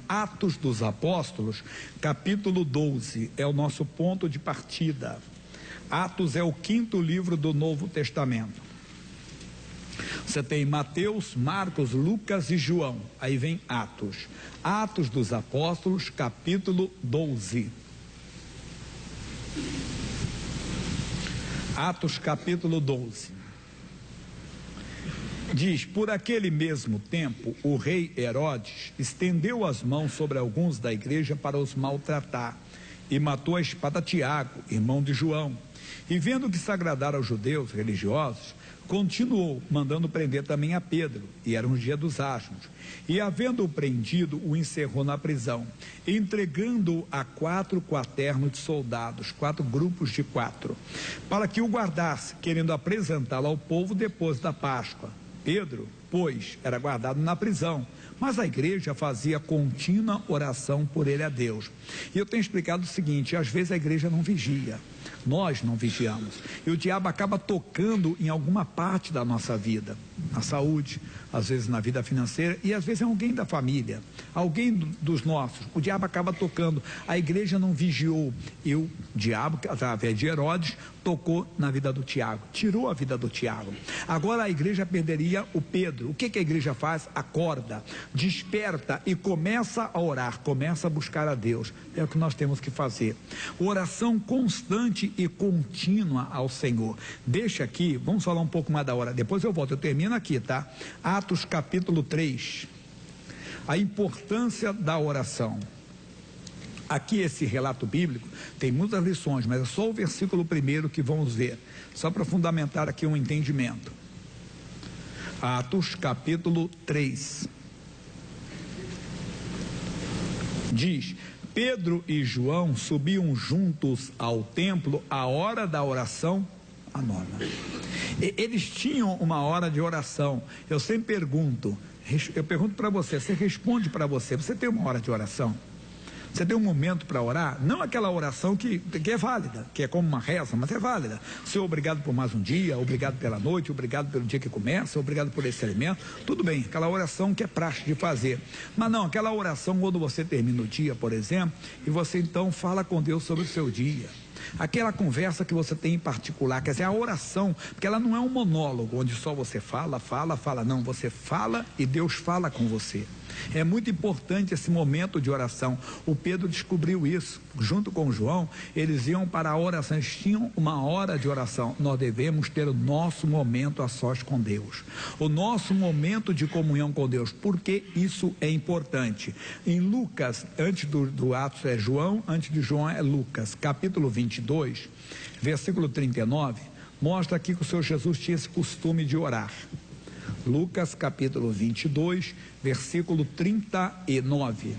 Atos dos Apóstolos, capítulo 12, é o nosso ponto de partida. Atos é o 5º livro do Novo Testamento. Você tem Mateus, Marcos, Lucas e João. Aí vem Atos. Atos dos Apóstolos, capítulo 12. Atos, capítulo 12. Diz: por aquele mesmo tempo, o rei Herodes estendeu as mãos sobre alguns da igreja para os maltratar, e matou a espada Tiago, irmão de João. E vendo que se agradara aos judeus religiosos, continuou, mandando prender também a Pedro, e era um dia dos asmos. E havendo-o prendido, o encerrou na prisão, entregando-o a 4 quaternos de soldados, 4 grupos de 4, para que o guardasse, querendo apresentá-lo ao povo depois da Páscoa. Pedro, pois, era guardado na prisão, mas a igreja fazia contínua oração por ele a Deus. E eu tenho explicado o seguinte: às vezes a igreja não vigia, nós não vigiamos, e o diabo acaba tocando em alguma parte da nossa vida, na saúde, às vezes na vida financeira, e às vezes é alguém da família, alguém dos nossos. O diabo acaba tocando, a igreja não vigiou, e o diabo, através de Herodes, tocou na vida do Tiago, tirou a vida do Tiago. Agora a igreja perderia o Pedro. O que a igreja faz? Acorda, desperta e começa a orar, começa a buscar a Deus. É o que nós temos que fazer, oração constante e contínua ao Senhor. Deixa aqui, vamos falar um pouco mais da hora, depois eu volto, eu termino aqui, tá? Atos capítulo 3, a importância da oração. Aqui esse relato bíblico tem muitas lições, mas é só o versículo 1 que vamos ver, só para fundamentar aqui um entendimento. Atos capítulo 3 diz: Pedro e João subiam juntos ao templo à hora da oração, a nona. Eles tinham uma hora de oração. Eu sempre pergunto, para você, você responde para você, você tem uma hora de oração? Você tem um momento para orar? Não aquela oração que é válida, que é como uma reza, mas é válida. Senhor, obrigado por mais um dia, obrigado pela noite, obrigado pelo dia que começa, obrigado por esse alimento. Tudo bem, aquela oração que é prática de fazer. Mas não, aquela oração quando você termina o dia, por exemplo, e você então fala com Deus sobre o seu dia. Aquela conversa que você tem em particular, quer dizer, a oração, porque ela não é um monólogo, onde só você fala, não, você fala e Deus fala com você. É muito importante esse momento de oração. O Pedro descobriu isso, junto com o João, eles iam para a oração, eles tinham uma hora de oração. Nós devemos ter o nosso momento a sós com Deus, o nosso momento de comunhão com Deus, porque isso é importante. Em Lucas, antes do Atos é João, antes de João é Lucas, capítulo 22, versículo 39, mostra aqui que o Senhor Jesus tinha esse costume de orar. Lucas capítulo 22, versículo 39.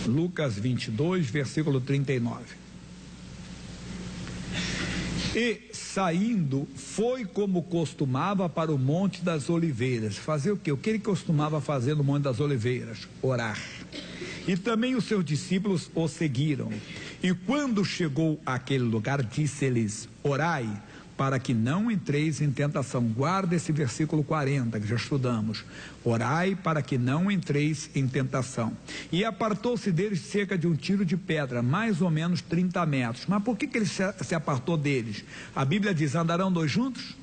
Lucas 22, versículo 39. E saindo, foi como costumava para o Monte das Oliveiras. Fazer o quê? O que ele costumava fazer no Monte das Oliveiras? Orar. E também os seus discípulos o seguiram. E quando chegou àquele lugar, disse-lhes: orai, para que não entreis em tentação. Guarda esse versículo 40 que já estudamos. Orai para que não entreis em tentação. E apartou-se deles cerca de um tiro de pedra, mais ou menos 30 metros. Mas por que ele se apartou deles? A Bíblia diz: andarão dois juntos?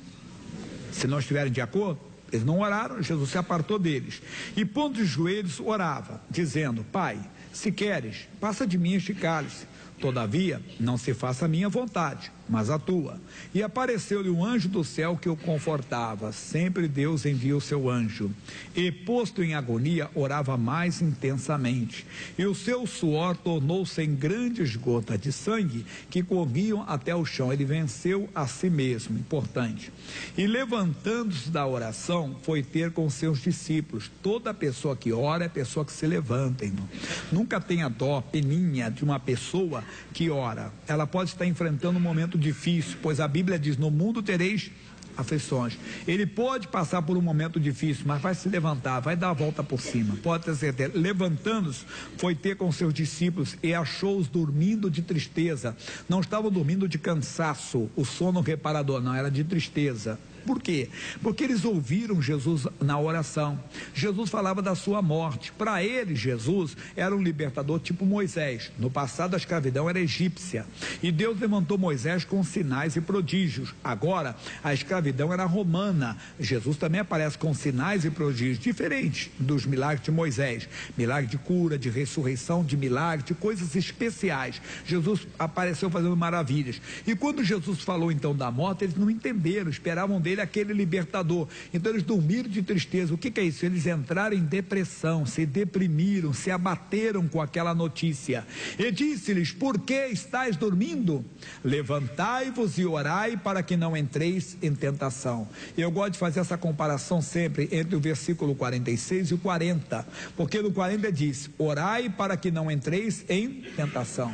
Se não estiverem de acordo? Eles não oraram, Jesus se apartou deles. E pondo os joelhos, orava, dizendo: Pai, se queres, passa de mim este cálice. Todavia, não se faça a minha vontade, mas a tua. E apareceu-lhe um anjo do céu que o confortava. Sempre Deus envia o seu anjo. E, posto em agonia, orava mais intensamente. E o seu suor tornou-se em grandes gotas de sangue que corriam até o chão. Ele venceu a si mesmo, importante. E levantando-se da oração, foi ter com seus discípulos. Toda pessoa que ora é pessoa que se levanta, irmão. Nunca tenha dó, peninha de uma pessoa que ora. Ela pode estar enfrentando um momento difícil, pois a Bíblia diz: no mundo tereis aflições. Ele pode passar por um momento difícil, mas vai se levantar, vai dar a volta por cima. Pode ter certeza. Levantando-se, foi ter com seus discípulos e achou-os dormindo de tristeza. Não estavam dormindo de cansaço, o sono reparador, não, era de tristeza. Por quê? Porque eles ouviram Jesus na oração. Jesus falava da sua morte. Para eles, Jesus era um libertador tipo Moisés. No passado, a escravidão era egípcia. E Deus levantou Moisés com sinais e prodígios. Agora, a escravidão era romana. Jesus também aparece com sinais e prodígios diferentes dos milagres de Moisés. Milagre de cura, de ressurreição, de milagre, de coisas especiais. Jesus apareceu fazendo maravilhas. E quando Jesus falou então da morte, eles não entenderam, esperavam dele aquele libertador. Então eles dormiram de tristeza. O que é isso? Eles entraram em depressão, se deprimiram, se abateram com aquela notícia. E disse-lhes: por que estáis dormindo? Levantai-vos e orai para que não entreis em tentação. Eu gosto de fazer essa comparação sempre entre o versículo 46 e o 40, porque no 40 diz: orai para que não entreis em tentação.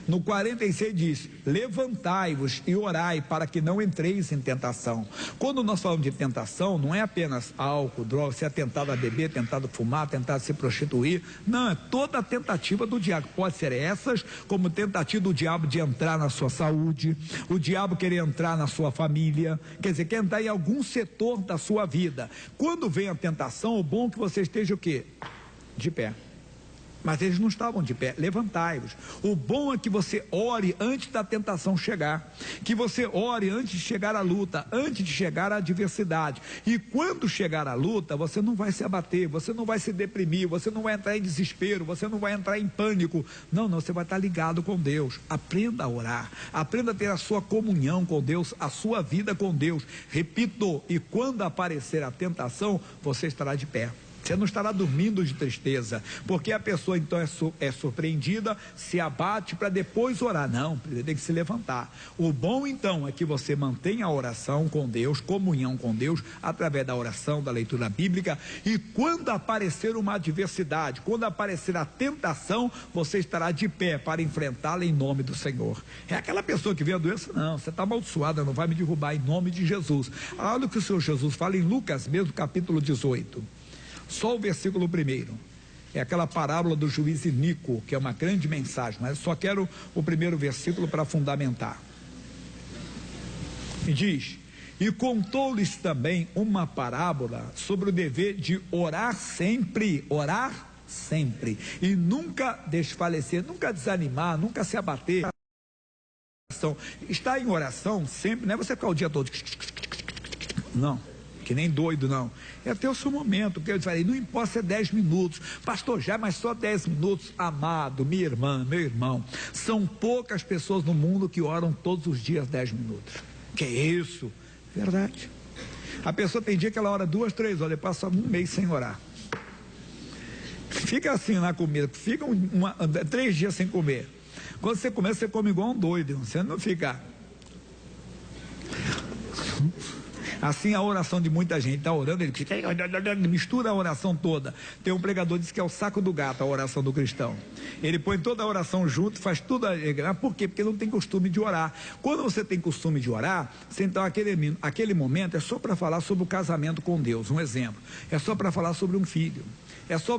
No 46 diz: levantai-vos e orai para que não entreis em tentação. Quando nós falamos de tentação, não é apenas álcool, droga, você é tentado a beber, tentado a fumar, tentado a se prostituir. Não, é toda a tentativa do diabo. Pode ser essas, como tentativa do diabo de entrar na sua saúde, o diabo querer entrar na sua família, quer dizer, quer entrar em algum setor da sua vida. Quando vem a tentação, o bom é que você esteja o quê? De pé. Mas eles não estavam de pé. Levantai-vos. O bom é que você ore antes da tentação chegar, que você ore antes de chegar à luta, antes de chegar à adversidade. E quando chegar à luta, você não vai se abater, você não vai se deprimir, você não vai entrar em desespero, você não vai entrar em pânico. Não, você vai estar ligado com Deus. Aprenda a orar, aprenda a ter a sua comunhão com Deus, a sua vida com Deus. Repito, e quando aparecer a tentação, você estará de pé. Você não estará dormindo de tristeza, porque a pessoa então é surpreendida, se abate para depois orar. Não, tem que se levantar. O bom então é que você mantenha a oração com Deus, comunhão com Deus, através da oração, da leitura bíblica, e quando aparecer uma adversidade, quando aparecer a tentação, você estará de pé para enfrentá-la em nome do Senhor. É aquela pessoa que vê a doença, não, você está amaldiçoada, não vai me derrubar em nome de Jesus. Olha o que o Senhor Jesus fala em Lucas mesmo, capítulo 18. Só o versículo 1, é aquela parábola do juiz iníquo, que é uma grande mensagem, mas só quero o primeiro versículo para fundamentar. E diz: e contou-lhes também uma parábola sobre o dever de orar sempre, e nunca desfalecer, nunca desanimar, nunca se abater. Estar em oração sempre, não é você ficar o dia todo, não, que nem doido, não. É ter o seu momento, que eu falei, não importa se é 10 minutos, pastor, já, mas só 10 minutos, amado, minha irmã, meu irmão, são poucas pessoas no mundo que oram todos os dias 10 minutos. Que é isso? Verdade. A pessoa tem dia que ela ora 2, 3 horas, passa um mês sem orar. Fica assim na comida, fica 3 dias sem comer. Quando você começa, você come igual um doido, você não fica... Assim a oração de muita gente, está orando, ele mistura a oração toda. Tem um pregador que diz que é o saco do gato, a oração do cristão. Ele põe toda a oração junto, faz tudo. Por quê? Porque não tem costume de orar. Quando você tem costume de orar, então aquele momento é só para falar sobre o casamento com Deus, um exemplo. É só para falar sobre um filho. É só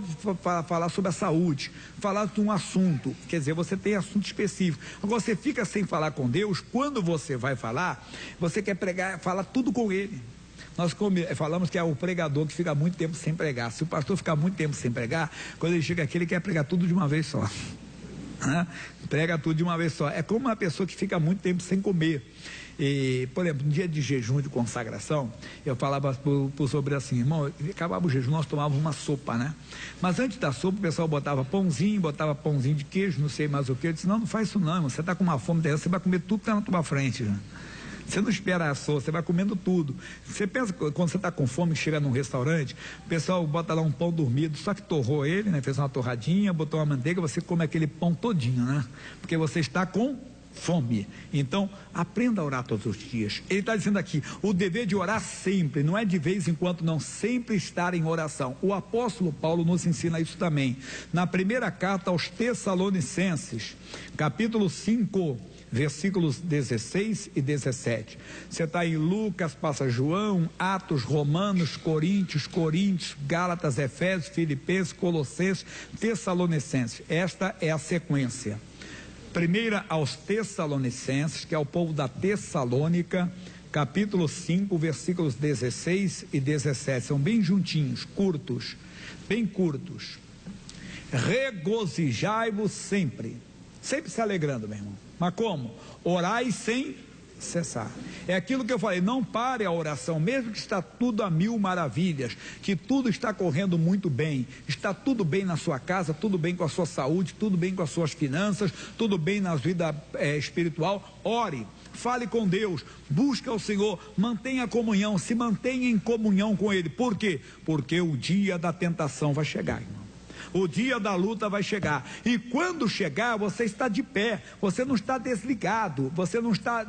falar sobre a saúde, falar de um assunto, quer dizer, você tem assunto específico. Agora você fica sem falar com Deus, quando você vai falar, você quer pregar, falar tudo com Ele. Nós falamos que é o pregador que fica muito tempo sem pregar. Se o pastor ficar muito tempo sem pregar, quando ele chega aqui, ele quer pregar tudo de uma vez só. Prega tudo de uma vez só. É como uma pessoa que fica muito tempo sem comer. E, por exemplo, no dia de jejum de consagração, eu falava sobre assim, irmão, acabava o jejum, nós tomávamos uma sopa, né? Mas antes da sopa, o pessoal botava pãozinho de queijo, não sei mais o que. Eu disse, não faz isso não, irmão. Você está com uma fome dessa, você vai comer tudo que está na tua frente, né? Você não espera a sopa, você vai comendo tudo. Você pensa, quando você está com fome, chega num restaurante, o pessoal bota lá um pão dormido, só que torrou ele, né? Fez uma torradinha, botou uma manteiga, você come aquele pão todinho, né? Porque você está com fome. Então, aprenda a orar todos os dias. Ele está dizendo aqui, o dever de orar sempre, não é de vez em quando, não, sempre estar em oração. O apóstolo Paulo nos ensina isso também. Na primeira carta aos Tessalonicenses, capítulo 5, versículos 16 e 17. Você está em Lucas, passa João, Atos, Romanos, Coríntios, Gálatas, Efésios, Filipenses, Colossenses, Tessalonicenses. Esta é a sequência. Primeira aos Tessalonicenses, que é o povo da Tessalônica, capítulo 5, versículos 16 e 17. São bem juntinhos, curtos, bem curtos. Regozijai-vos sempre se alegrando, meu irmão. Mas como? Orai sem cessar. É aquilo que eu falei, não pare a oração, mesmo que está tudo a mil maravilhas, que tudo está correndo muito bem, está tudo bem na sua casa, tudo bem com a sua saúde, tudo bem com as suas finanças, tudo bem na vida espiritual. Ore, fale com Deus, busque ao Senhor, mantenha a comunhão, se mantenha em comunhão com Ele. Por quê? Porque o dia da tentação vai chegar, irmão. O dia da luta vai chegar, e quando chegar, você está de pé, você não está desligado, você não está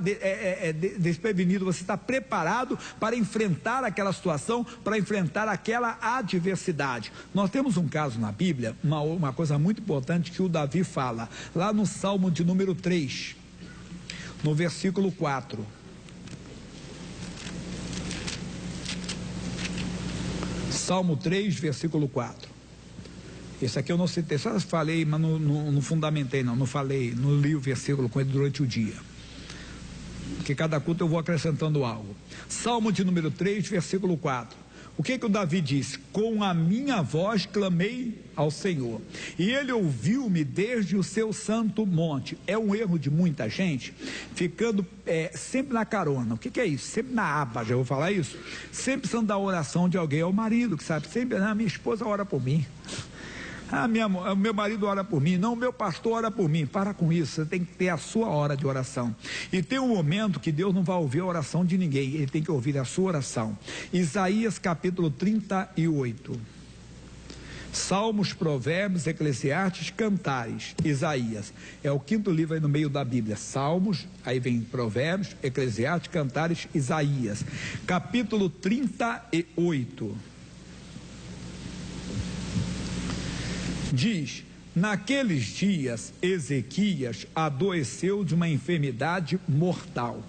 desprevenido, você está preparado para enfrentar aquela situação, para enfrentar aquela adversidade. Nós temos um caso na Bíblia, uma coisa muito importante que o Davi fala, lá no Salmo de número 3, no versículo 4. Salmo 3, versículo 4. Esse aqui eu não citei, só falei, mas não fundamentei, não falei, não li o versículo com ele durante o dia. Porque cada culto eu vou acrescentando algo. Salmo de número 3, versículo 4. O que o Davi disse? Com a minha voz clamei ao Senhor, e Ele ouviu-me desde o seu santo monte. É um erro de muita gente, ficando sempre na carona. O que é isso? Sempre na aba, já vou falar isso? Sempre precisando da oração de alguém. É o marido que sabe, sempre, minha esposa ora por mim. O meu marido ora por mim, não, o meu pastor ora por mim. Para com isso, você tem que ter a sua hora de oração. E tem um momento que Deus não vai ouvir a oração de ninguém, Ele tem que ouvir a sua oração. Isaías capítulo 38. Salmos, Provérbios, Eclesiastes, Cantares. Isaías é o quinto livro aí no meio da Bíblia. Salmos, aí vem Provérbios, Eclesiastes, Cantares, Isaías. Capítulo 38. Diz: naqueles dias Ezequias adoeceu de uma enfermidade mortal,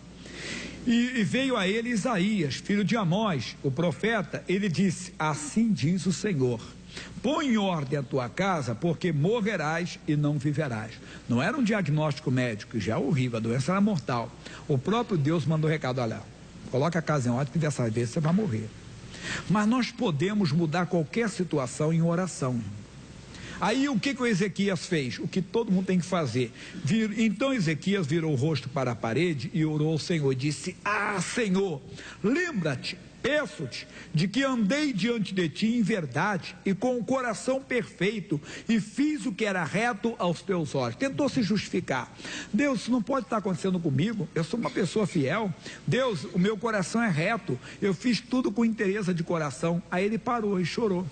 e veio a ele Isaías, filho de Amós, o profeta. Ele disse: assim diz o Senhor, põe em ordem a tua casa, porque morrerás e não viverás. Não era um diagnóstico médico, já é horrível, a doença era mortal. O próprio Deus mandou recado: olha, coloca a casa em ordem, que dessa vez você vai morrer. Mas nós podemos mudar qualquer situação em oração. Aí o que o Ezequias fez? O que todo mundo tem que fazer. Então Ezequias virou o rosto para a parede e orou ao Senhor. Disse: Senhor, lembra-te, peço-te, de que andei diante de ti em verdade e com o coração perfeito, e fiz o que era reto aos teus olhos. Tentou se justificar. Deus, isso não pode estar acontecendo comigo, eu sou uma pessoa fiel. Deus, o meu coração é reto, eu fiz tudo com interesse de coração. Aí ele parou e chorou.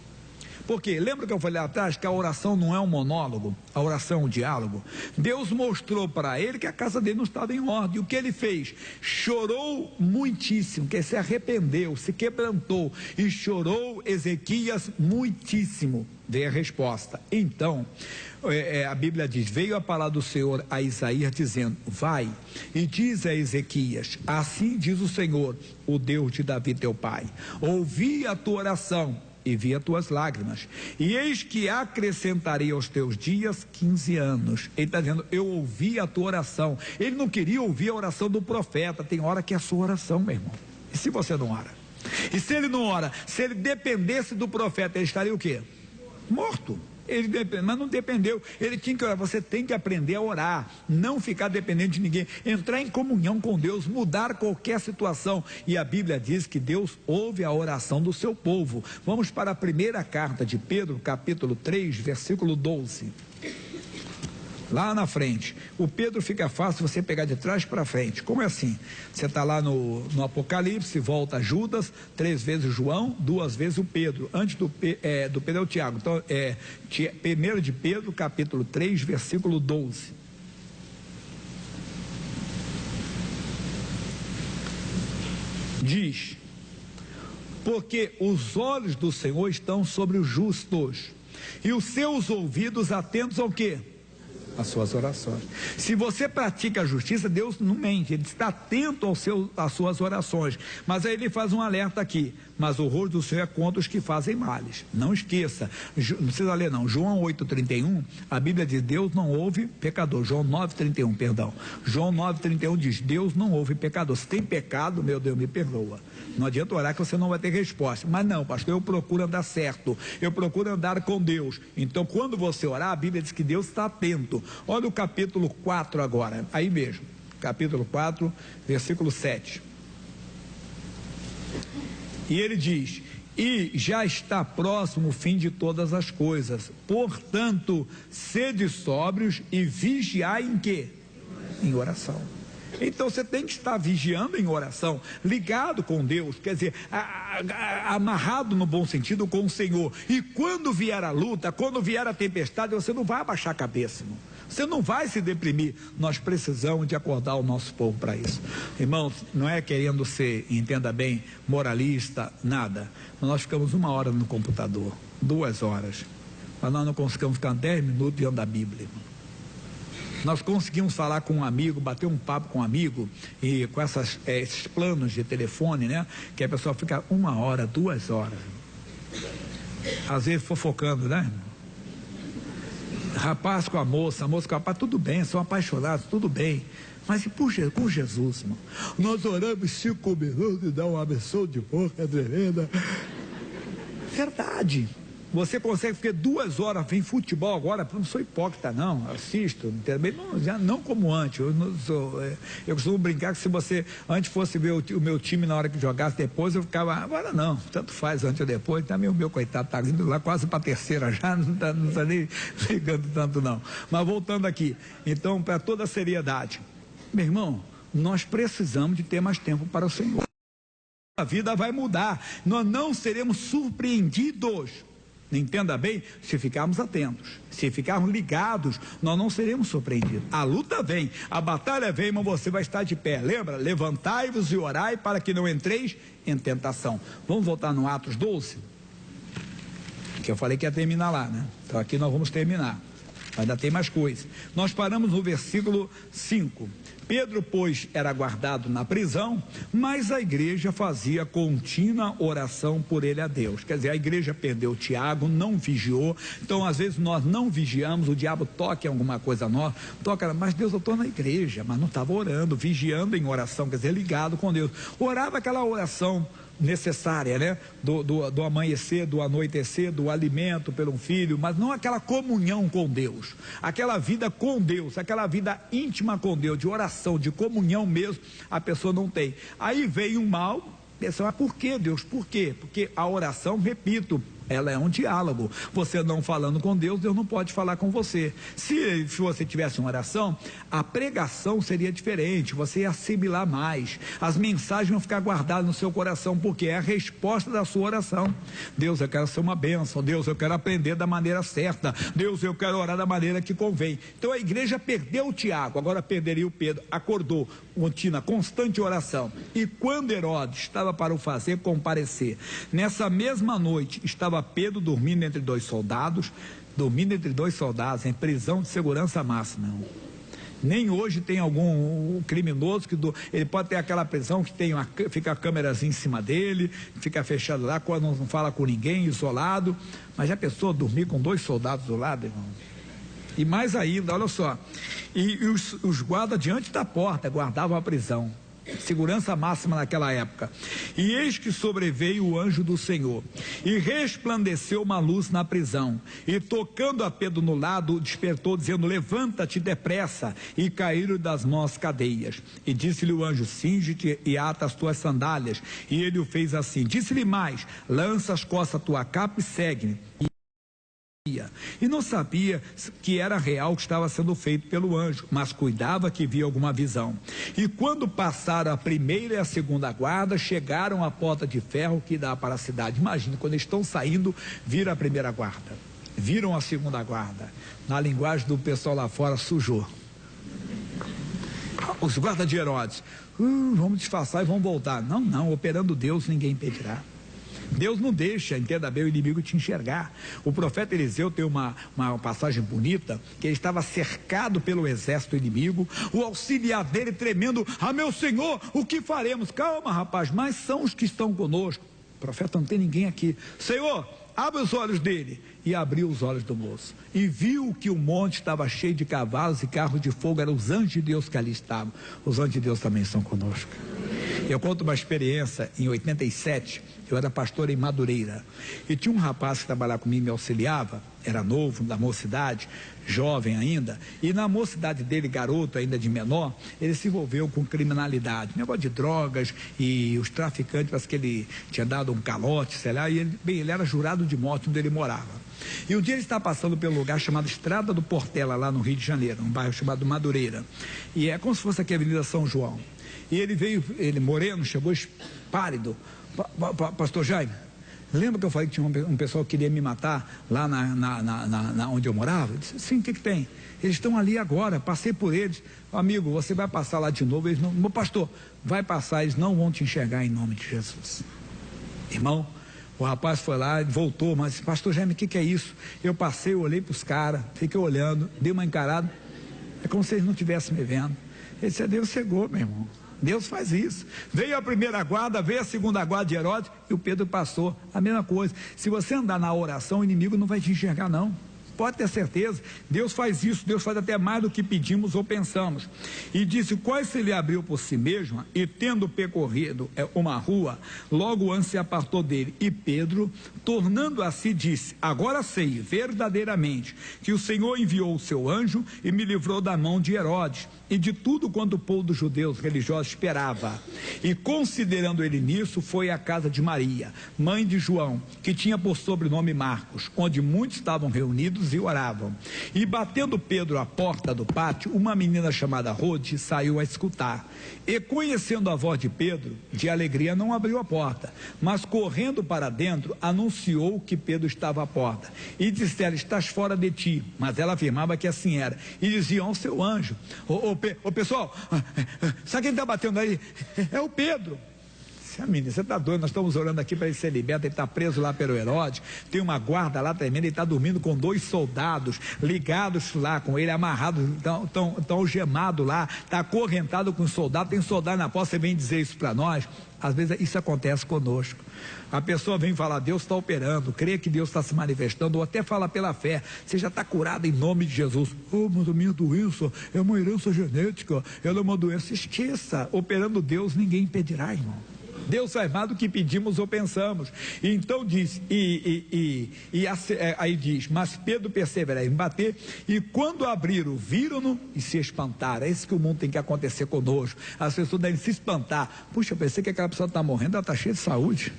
Porque lembra que eu falei lá atrás que a oração não é um monólogo, a oração é um diálogo? Deus mostrou para ele que a casa dele não estava em ordem. O que ele fez? Chorou muitíssimo, que se arrependeu, se quebrantou, e chorou Ezequias muitíssimo. Veio a resposta. Então, a Bíblia diz: veio a palavra do Senhor a Isaías dizendo: vai e diz a Ezequias, assim diz o Senhor, o Deus de Davi teu pai, ouvi a tua oração e vi as tuas lágrimas, e eis que acrescentarei aos teus dias 15 anos. Ele está dizendo: eu ouvi a tua oração. Ele não queria ouvir a oração do profeta. Tem hora que é a sua oração, meu irmão. E se você não ora? E se ele não ora? Se ele dependesse do profeta, ele estaria o quê? Morto. Mas não dependeu, ele tinha que orar. Você tem que aprender a orar, não ficar dependente de ninguém, entrar em comunhão com Deus, mudar qualquer situação. E a Bíblia diz que Deus ouve a oração do seu povo. Vamos para a primeira carta de Pedro, capítulo 3, versículo 12. Lá na frente, o Pedro fica fácil você pegar de trás para frente. Como é assim? Você está lá no Apocalipse, volta Judas, 3 vezes João, 2 vezes o Pedro. Antes do Pedro é o Tiago. Então, 1 de Pedro, capítulo 3, versículo 12. Diz: porque os olhos do Senhor estão sobre os justos, e os seus ouvidos atentos ao quê? as suas orações. Se você pratica a justiça, Deus não mente, Ele está atento às suas orações. Mas aí Ele faz um alerta aqui: mas o rosto do Senhor é contra os que fazem males. Não esqueça, não precisa ler não, João 8,31, a Bíblia diz: Deus não ouve pecador. João 9,31, perdão. João 9,31 diz: Deus não ouve pecador. Se tem pecado, meu Deus, me perdoa. Não adianta orar que você não vai ter resposta. Mas não, pastor, eu procuro andar certo, eu procuro andar com Deus. Então, quando você orar, a Bíblia diz que Deus está atento. Olha o capítulo 4 agora, aí mesmo, capítulo 4, versículo 7. E ele diz: e já está próximo o fim de todas as coisas, portanto, sede sóbrios e vigiai em quê? Em oração. Então você tem que estar vigiando em oração, ligado com Deus, quer dizer, amarrado no bom sentido com o Senhor. E quando vier a luta, quando vier a tempestade, você não vai abaixar a cabeça, irmão. Você não vai se deprimir. Nós precisamos de acordar o nosso povo para isso. Irmãos, não é querendo ser, entenda bem, moralista, nada. Nós ficamos 1 hora no computador, 2 horas, mas nós não conseguimos ficar 10 minutos diante da Bíblia, irmão. Nós conseguimos falar com um amigo, bater um papo com um amigo, e com esses planos de telefone, né? Que a pessoa fica 1 hora, 2 horas. Às vezes fofocando, né? Rapaz com a moça com o rapaz, tudo bem, são apaixonados, tudo bem. Mas e com Jesus, irmão? Nós oramos 5 minutos e dá uma benção de boca tremenda. Verdade. Você consegue ficar 2 horas, vem futebol agora, não sou hipócrita não, assisto, não como antes, eu costumo brincar que se você antes fosse ver o meu time na hora que jogasse, depois eu ficava, agora não, tanto faz antes ou depois, também o meu coitado está indo lá quase para a terceira já, não está nem ligando tanto não. Mas voltando aqui, então, para toda a seriedade, meu irmão, nós precisamos de ter mais tempo para o Senhor. A vida vai mudar, nós não seremos surpreendidos. Entenda bem, se ficarmos atentos, se ficarmos ligados, nós não seremos surpreendidos. A luta vem, a batalha vem, mas você vai estar de pé. Lembra? Levantai-vos e orai para que não entreis em tentação. Vamos voltar no Atos 12? Que eu falei que ia terminar lá, né? Então aqui nós vamos terminar. Ainda tem mais coisas. Nós paramos no versículo 5. Pedro, pois, era guardado na prisão, mas a igreja fazia contínua oração por ele a Deus. Quer dizer, a igreja perdeu Tiago, não vigiou. Então, às vezes, nós não vigiamos, o diabo toca em alguma coisa a nós, toca, mas Deus, eu estou na igreja, mas não estava orando, vigiando em oração, quer dizer, ligado com Deus. Orava aquela oração necessária, né? Do amanhecer, do anoitecer, do alimento pelo filho, mas não aquela comunhão com Deus, aquela vida com Deus, aquela vida íntima com Deus, de oração, de comunhão mesmo, a pessoa não tem. Aí veio um mal, pessoal, mas por que Deus? Por quê? Porque a oração, repito, ela é um diálogo. Você não falando com Deus, Deus não pode falar com você. Se você tivesse uma oração, a pregação seria diferente, você ia assimilar mais. As mensagens vão ficar guardadas no seu coração, porque é a resposta da sua oração. Deus, eu quero ser uma bênção. Deus, eu quero aprender da maneira certa. Deus, eu quero orar da maneira que convém. Então a igreja perdeu o Tiago, agora perderia o Pedro. Acordou, contínua, constante oração. E quando Herodes estava para o fazer comparecer, nessa mesma noite estava Pedro dormindo entre 2 soldados, em prisão de segurança máxima. Nem hoje tem algum criminoso que ele pode ter aquela prisão que fica a câmerazinha em cima dele, fica fechado lá, quando não fala com ninguém, isolado. Mas a pessoa dormir com 2 soldados do lado, irmão. E mais ainda, olha só, e os guardas diante da porta guardavam a prisão. Segurança máxima naquela época. E eis que sobreveio o anjo do Senhor, e resplandeceu uma luz na prisão, e tocando a Pedro no lado, despertou, dizendo: levanta-te depressa. E caíram das mãos as cadeias. E disse-lhe o anjo: cinge-te e ata as tuas sandálias. E ele o fez assim. Disse-lhe mais: lança as costas a tua capa e segue-me. E não sabia que era real o que estava sendo feito pelo anjo, mas cuidava que via alguma visão. E quando passaram a primeira e a segunda guarda, chegaram à porta de ferro que dá para a cidade. Imagina, quando eles estão saindo, viram a primeira guarda, viram a segunda guarda. Na linguagem do pessoal lá fora, sujou. Os guardas de Herodes, vamos disfarçar e vamos voltar. Não, operando Deus, ninguém impedirá. Deus não deixa, entenda bem, o inimigo te enxergar. O profeta Eliseu tem uma passagem bonita, que ele estava cercado pelo exército inimigo, o auxiliar dele tremendo: ah, meu Senhor, o que faremos? Calma, rapaz, mas são os que estão conosco. O profeta: não tem ninguém aqui. Senhor, abre os olhos dele. E abriu os olhos do moço, e viu que o monte estava cheio de cavalos e carros de fogo. Eram os anjos de Deus que ali estavam. Os anjos de Deus também estão conosco. Eu conto uma experiência. Em 87, eu era pastor em Madureira, e tinha um rapaz que trabalhava comigo, me auxiliava, era novo, da mocidade, jovem ainda, e na mocidade dele, garoto ainda de menor, ele se envolveu com criminalidade, negócio de drogas, e os traficantes, parece que ele tinha dado um calote, sei lá, e ele era jurado de morte onde ele morava. E um dia ele está passando pelo lugar chamado Estrada do Portela, lá no Rio de Janeiro, um bairro chamado Madureira, e é como se fosse aqui a Avenida São João. E ele veio, ele moreno, chegou pálido: pastor Jaime, lembra que eu falei que tinha um pessoal que queria me matar lá na onde eu morava? Eu disse: sim, o que tem? Eles estão ali agora, passei por eles. Amigo, você vai passar lá de novo? Eles não, meu pastor, vai passar, eles não vão te enxergar em nome de Jesus. Irmão, o rapaz foi lá, voltou, mas: pastor Jaime, o que é isso? Eu passei, eu olhei para os caras, fiquei olhando, dei uma encarada, é como se eles não estivessem me vendo. Ele disse: Deus cegou, meu irmão. Deus faz isso. Veio a primeira guarda, veio a segunda guarda de Herodes, e o Pedro passou. A mesma coisa. Se você andar na oração, o inimigo não vai te enxergar, não. Pode ter certeza. Deus faz isso. Deus faz até mais do que pedimos ou pensamos. E disse: quase se lhe abriu por si mesmo, e tendo percorrido uma rua, logo o anjo se apartou dele. E Pedro, tornando a si, disse: agora sei verdadeiramente que o Senhor enviou o seu anjo e me livrou da mão de Herodes e de tudo quanto o povo dos judeus religiosos esperava. E considerando ele nisso, foi à casa de Maria, mãe de João, que tinha por sobrenome Marcos, onde muitos estavam reunidos e oravam. E batendo Pedro à porta do pátio, uma menina chamada Rode saiu a escutar. E conhecendo a voz de Pedro, de alegria não abriu a porta, mas correndo para dentro, anunciou que Pedro estava à porta. E disseram: estás fora de ti. Mas ela afirmava que assim era. E diziam ao seu anjo: ô pessoal, sabe quem está batendo aí? É o Pedro. Menina, você está doido? Nós estamos orando aqui para ele ser liberto. Ele está preso lá pelo Herodes, tem uma guarda lá tremenda. Ele está dormindo com 2 soldados ligados lá com ele, amarrados, estão algemados lá, está acorrentado com soldado. Tem soldado na porta. Você vem dizer isso para nós? Às vezes isso acontece conosco. A pessoa vem falar: Deus está operando, crê que Deus está se manifestando, ou até fala pela fé: você já está curado em nome de Jesus. Mas a minha doença é uma herança genética, ela é uma doença. Esqueça, operando Deus ninguém impedirá, irmão. Deus faz mais do que pedimos ou pensamos. E então diz, aí diz: mas Pedro persevera em bater, e quando abriram, viram-no e se espantaram. É isso que o mundo tem que acontecer conosco. As pessoas devem se espantar: puxa, eu pensei que aquela pessoa está morrendo, ela está cheia de saúde.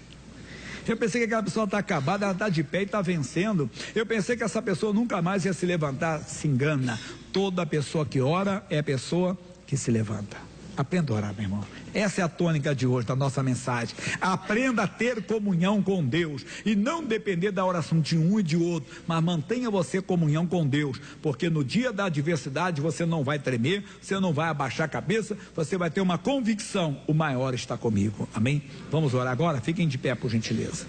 Eu pensei que aquela pessoa está acabada, ela está de pé e está vencendo. Eu pensei que essa pessoa nunca mais ia se levantar. Se engana. Toda pessoa que ora é a pessoa que se levanta. Aprenda a orar, meu irmão. Essa é a tônica de hoje, da nossa mensagem. Aprenda a ter comunhão com Deus e não depender da oração de um e de outro, mas mantenha você comunhão com Deus, porque no dia da adversidade você não vai tremer, você não vai abaixar a cabeça, você vai ter uma convicção: o maior está comigo. Amém? Vamos orar agora? Fiquem de pé, por gentileza.